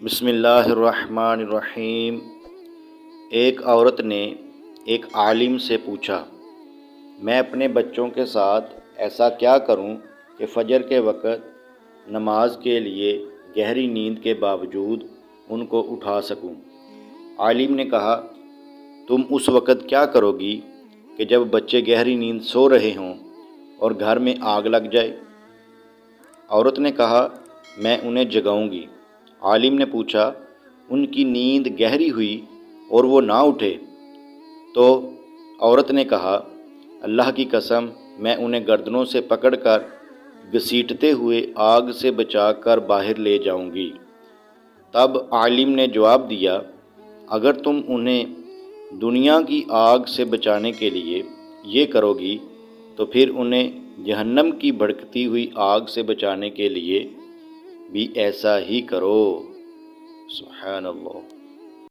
بسم اللہ الرحمن الرحیم۔ ایک عورت نے ایک عالم سے پوچھا، میں اپنے بچوں کے ساتھ ایسا کیا کروں کہ فجر کے وقت نماز کے لیے گہری نیند کے باوجود ان کو اٹھا سکوں؟ عالم نے کہا، تم اس وقت کیا کرو گی کہ جب بچے گہری نیند سو رہے ہوں اور گھر میں آگ لگ جائے؟ عورت نے کہا، میں انہیں جگاؤں گی۔ عالم نے پوچھا، ان کی نیند گہری ہوئی اور وہ نہ اٹھے تو؟ عورت نے کہا، اللہ کی قسم، میں انہیں گردنوں سے پکڑ کر گھسیٹتے ہوئے آگ سے بچا کر باہر لے جاؤں گی۔ تب عالم نے جواب دیا، اگر تم انہیں دنیا کی آگ سے بچانے کے لیے یہ کرو گی تو پھر انہیں جہنم کی بھڑکتی ہوئی آگ سے بچانے کے لیے بھی ایسا ہی کرو۔ سبحان اللہ۔